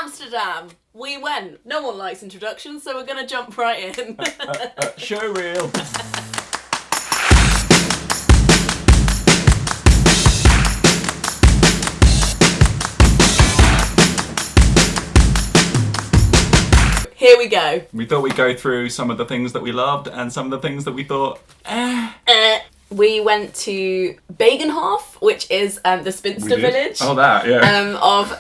Amsterdam. We went. No one likes introductions, so we're going to jump right in. Show reel. Here we go. We thought we'd go through some of the things that we loved and some of the things that we thought, We went to Begijnhof, which is the Spinster Village. Oh, that, yeah. And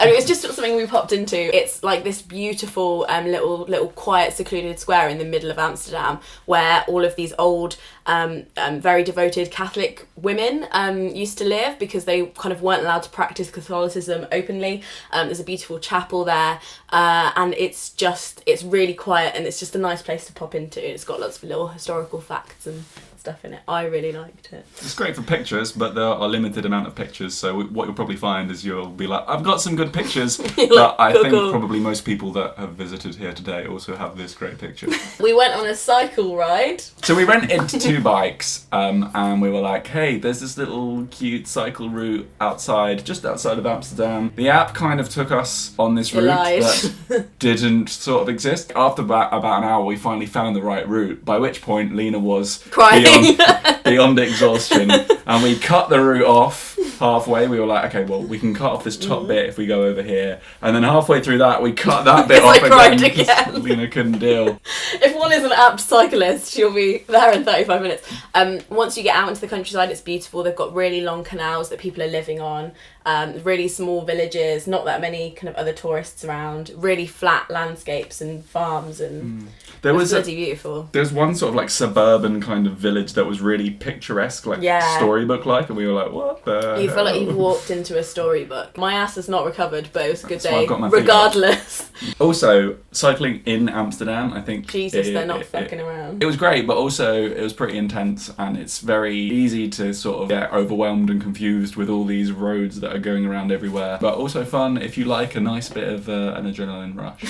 it was just something we popped into. It's like this beautiful little quiet, secluded square in the middle of Amsterdam, where all of these old, very devoted Catholic women used to live because they kind of weren't allowed to practice Catholicism openly. There's a beautiful chapel there, and it's really quiet, and it's just a nice place to pop into. It's got lots of little historical facts and stuff in it. I really liked it. It's great for pictures, but there are a limited amount of pictures, so what you'll probably find is you'll be like, I've got some good pictures, but I think probably most people that have visited here today also have this great picture. We went on a cycle ride. So we rented two bikes, and we were like, hey, there's this little cute cycle route just outside of Amsterdam. The app kind of took us on this route that didn't sort of exist. After about an hour, we finally found the right route, by which point Lena was crying. Beyond exhaustion, and we cut the route off halfway. We were like, okay, well, we can cut off this top bit if we go over here, and then halfway through that we cut that bit off again. Lena couldn't deal. If one is an apt cyclist, she'll be there in 35 minutes. Once you get out into the countryside, it's beautiful. They've got really long canals that people are living on, really small villages, not that many kind of other tourists around, really flat landscapes and farms, and it was bloody beautiful. There's one sort of like suburban kind of village that was really picturesque, like storybook-like, and we were like, what the You feel like you've walked into a storybook. My ass has not recovered, but it was a good day, regardless. Also, cycling in Amsterdam, I think... Jesus, they're not fucking around. It was great, but also it was pretty intense, and it's very easy to sort of get overwhelmed and confused with all these roads that are going around everywhere, but also fun if you like a nice bit of an adrenaline rush.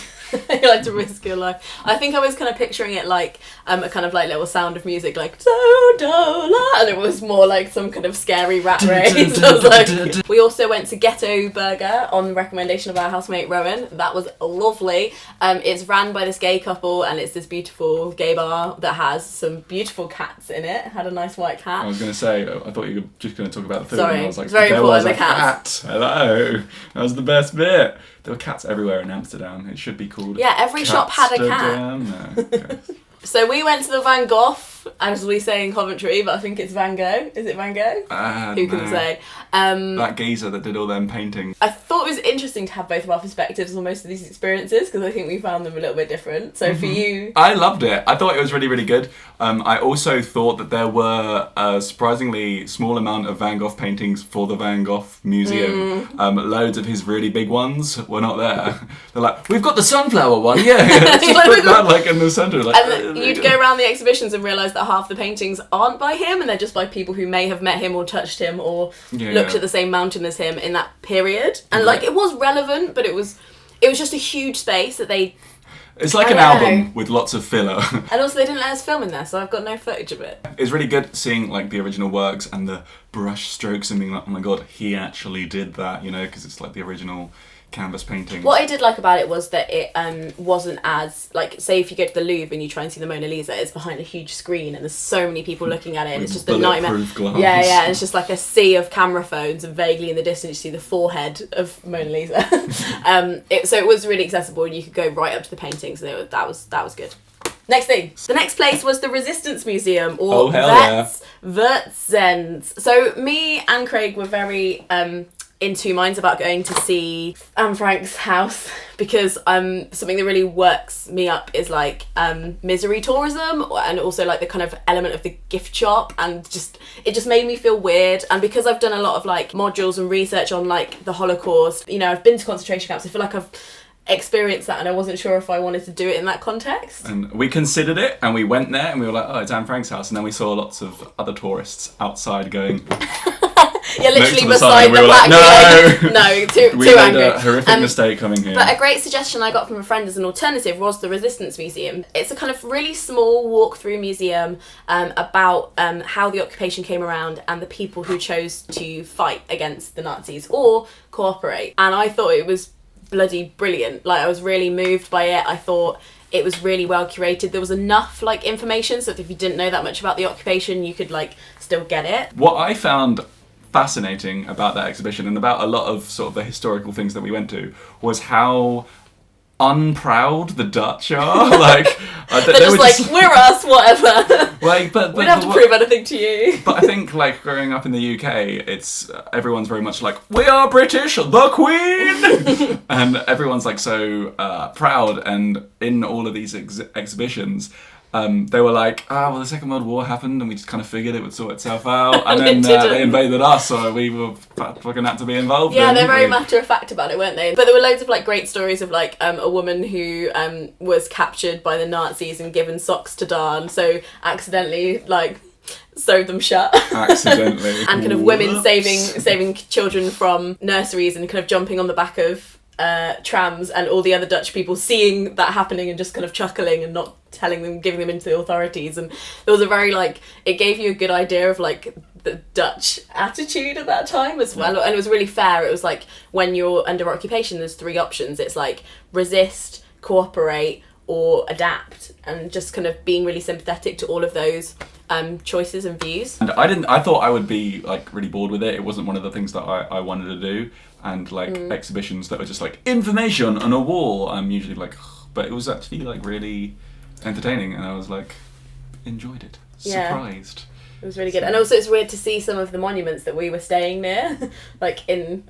You like to risk your life. I think I was kind of picturing it like a kind of like little Sound of Music, like do-do-la, and it was more like some kind of scary rat race. We also went to Ghetto Burger on the recommendation of our housemate Rowan. That was lovely. It's ran by this gay couple, and it's this beautiful gay bar that has some beautiful cats in it. Had a nice white cat. I was going to say, I thought you were just going to talk about the food. Sorry, and I was like, it's very there important, was the cats. Cat. Hello. That was the best bit. There were cats everywhere in Amsterdam. It should be called... Yeah, every shop had a cat. No, okay. So we went to the Van Gogh, as we say in Coventry, but I think it's Van Gogh. Is it Van Gogh? Who can say? That geezer that did all them paintings. I thought it was interesting to have both of our perspectives on most of these experiences, because I think we found them a little bit different. So for you... I loved it. I thought it was really, really good. I also thought that there were a surprisingly small amount of Van Gogh paintings for the Van Gogh Museum. Loads of his really big ones were not there. They're like, we've got the sunflower one, yeah. Let's just put that like in the centre. Like, and you'd go around the exhibitions and realise that half the paintings aren't by him, and they're just by people who may have met him or touched him or looked at the same mountain as him in that period. And like, it was relevant, but it was just a huge space that they... It's like an album with lots of filler. And also they didn't let us film in there, so I've got no footage of it. It was really good seeing like the original works and the brush strokes and being like, oh my god, he actually did that, you know, because it's like the original canvas painting. What I did like about it was that it wasn't as, like, say if you go to the Louvre and you try and see the Mona Lisa, it's behind a huge screen and there's so many people looking at it, and it's just a nightmare. Glass. Yeah, and it's just like a sea of camera phones, and vaguely in the distance you see the forehead of Mona Lisa. So it was really accessible, and you could go right up to the paintings, and that was good. Next thing. The next place was the Resistance Museum, or Wertzend. So me and Craig were very in two minds about going to see Anne Frank's house, because something that really works me up is like misery tourism, and also like the kind of element of the gift shop, and it just made me feel weird. And because I've done a lot of like modules and research on like the Holocaust, you know, I've been to concentration camps, I feel like I've experienced that, and I wasn't sure if I wanted to do it in that context. And we considered it, and we went there, and we were like, oh, it's Anne Frank's house, and then we saw lots of other tourists outside going... Yeah, literally beside the black no, too we made angry. A horrific mistake coming here. But a great suggestion I got from a friend as an alternative was the Resistance Museum. It's a kind of really small walk-through museum about how the occupation came around and the people who chose to fight against the Nazis or cooperate. And I thought it was bloody brilliant. Like, I was really moved by it. I thought it was really well curated. There was enough like information so that if you didn't know that much about the occupation, you could like still get it. What I found fascinating about that exhibition and about a lot of sort of the historical things that we went to was how unproud the Dutch are. Like they're just like, we're us, whatever. Like, but we don't have to prove anything to you. But I think like growing up in the UK, it's everyone's very much like, we are British, the Queen, and everyone's like so proud. And in all of these exhibitions, they were like, well, the Second World War happened and we just kind of figured it would sort itself out. And then they invaded us, so we were fucking had to be involved. Yeah, they're very matter of fact about it, weren't they? But there were loads of like great stories of like a woman who was captured by the Nazis and given socks to darn, so accidentally like sewed them shut. Accidentally. And kind of women saving children from nurseries and kind of jumping on the back of trams, and all the other Dutch people seeing that happening and just kind of chuckling and not telling them, giving them into the authorities. And there was a very like, it gave you a good idea of like the Dutch attitude at that time as well. And it was really fair. It was like, when you're under occupation, there's 3 options. It's like resist, cooperate, or adapt, and just kind of being really sympathetic to all of those choices and views. And I thought I would be like really bored with it. It wasn't one of the things that I wanted to do. And like exhibitions that were just like information on a wall, I'm usually like, but it was actually like really entertaining, and I was like, enjoyed it. Surprised. It was really good. And also it's weird to see some of the monuments that we were staying near, like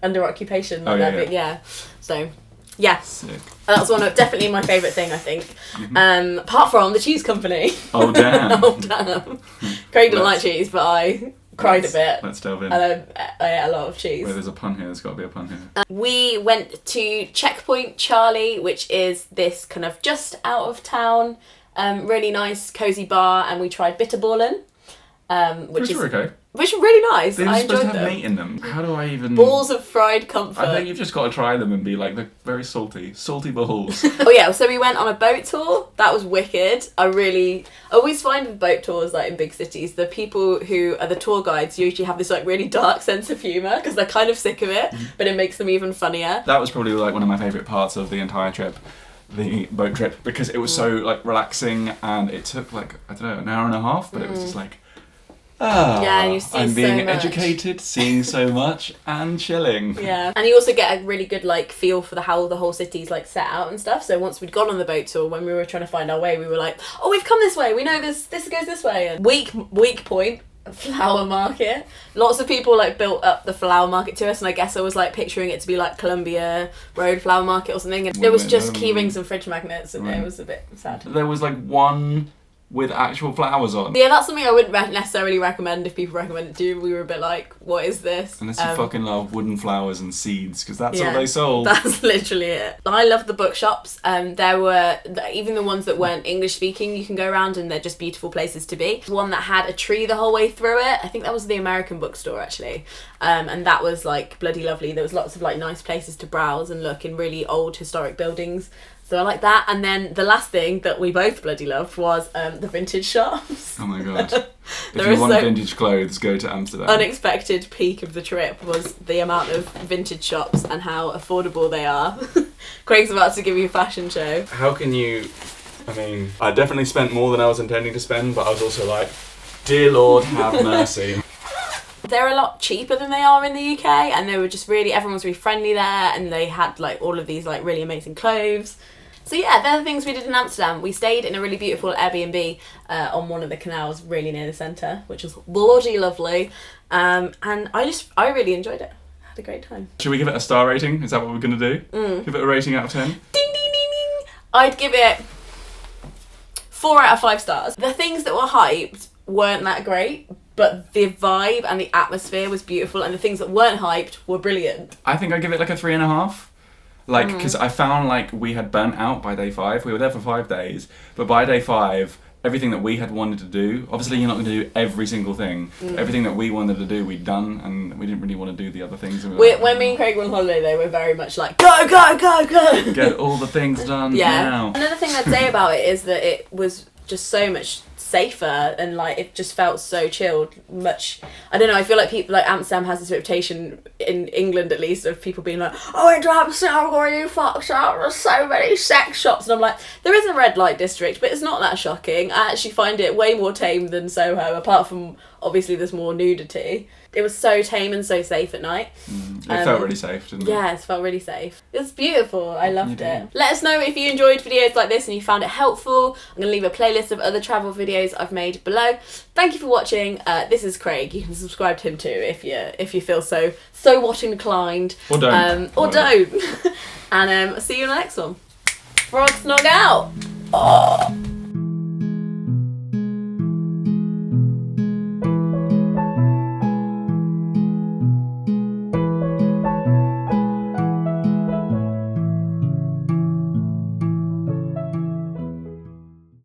under occupation. Yeah. So, yeah. Sick. That was definitely my favourite thing, I think. Mm-hmm. Apart from the cheese company. Oh, damn. Oh, damn. Craig didn't like cheese, but I cried a bit. Let's delve in. And I ate a lot of cheese. Where there's a pun here, there's got to be a pun here. We went to Checkpoint Charlie, which is this kind of just out of town, really nice, cosy bar, and we tried bitterballen, which is okay. Which are really nice. They're I supposed enjoyed to have them. meat in them. How do I even... Balls of fried comfort. I think you've just got to try them and be like, they're very salty. Salty balls. Oh yeah, so we went on a boat tour. That was wicked. I always find with boat tours, like in big cities, the people who are the tour guides usually have this like really dark sense of humour because they're kind of sick of it, but it makes them even funnier. That was probably like one of my favourite parts of the entire trip. The boat trip, because it was so like relaxing, and it took like, I don't know, an hour and a half, but it was just like, yeah, and you see I'm being so much. educated, seeing so much, and chilling. Yeah, and you also get a really good like feel for how the whole city's like set out and stuff. So once we'd gone on the boat tour, when we were trying to find our way, we were like, oh, we've come this way, we know this goes this way. And weak point, flower market. Lots of people like built up the flower market to us, and I guess I was like picturing it to be like Columbia Road flower market or something, and there was just key rings and fridge magnets, and it was a bit sad. There was like one with actual flowers on. Yeah, that's something I wouldn't necessarily recommend if people recommend it to you. We were a bit like, what is this? Unless you fucking love wooden flowers and seeds, because that's all they sold. That's literally it. I love the bookshops. There were, even the ones that weren't English speaking, you can go around and they're just beautiful places to be. One that had a tree the whole way through it, I think that was the American bookstore actually. And that was like bloody lovely. There was lots of like nice places to browse and look in really old historic buildings. So I like that. And then the last thing that we both bloody loved was the vintage shops. Oh my god. If you want vintage clothes, go to Amsterdam. Unexpected peak of the trip was the amount of vintage shops and how affordable they are. Craig's about to give you a fashion show. How can you... I mean, I definitely spent more than I was intending to spend, but I was also like, dear Lord, have mercy. They're a lot cheaper than they are in the UK, and they were just everyone was really friendly there, and they had like all of these like really amazing clothes. So yeah, they're the things we did in Amsterdam. We stayed in a really beautiful Airbnb on one of the canals really near the centre, which was bloody lovely. And I really enjoyed it. I had a great time. Should we give it a star rating? Is that what we're going to do? Give it a rating out of 10? Ding, ding, ding, ding. I'd give it 4 out of 5 stars. The things that were hyped weren't that great, but the vibe and the atmosphere was beautiful, and the things that weren't hyped were brilliant. I think I'd give it like a 3.5. Like, because I found like we had burnt out by day 5. We were there for 5 days, but by day 5, everything that we had wanted to do, obviously you're not going to do every single thing. Everything that we wanted to do, we'd done, and we didn't really want to do the other things. And when me and Craig were on holiday, they were very much like, go, go, go, go! Get all the things done now. Another thing I'd say about it is that it was just so much safer, and like it just felt so chilled. Much, I don't know, I feel like people like Amsterdam has this reputation in England at least of people being like, I went to Amsterdam, or you fucked up, there's so many sex shops, and I'm like, there is a red light district, but it's not that shocking. I actually find it way more tame than Soho, apart from obviously there's more nudity. It was so tame and so safe at night. It felt really safe, didn't it? Yeah, it felt really safe. It was beautiful. I loved it. Let us know if you enjoyed videos like this and you found it helpful. I'm going to leave a playlist of other travel videos I've made below. Thank you for watching. This is Craig. You can subscribe to him too if you feel so what inclined. Or don't. Or don't. And I'll see you in the next one. Frog snog out. Oh.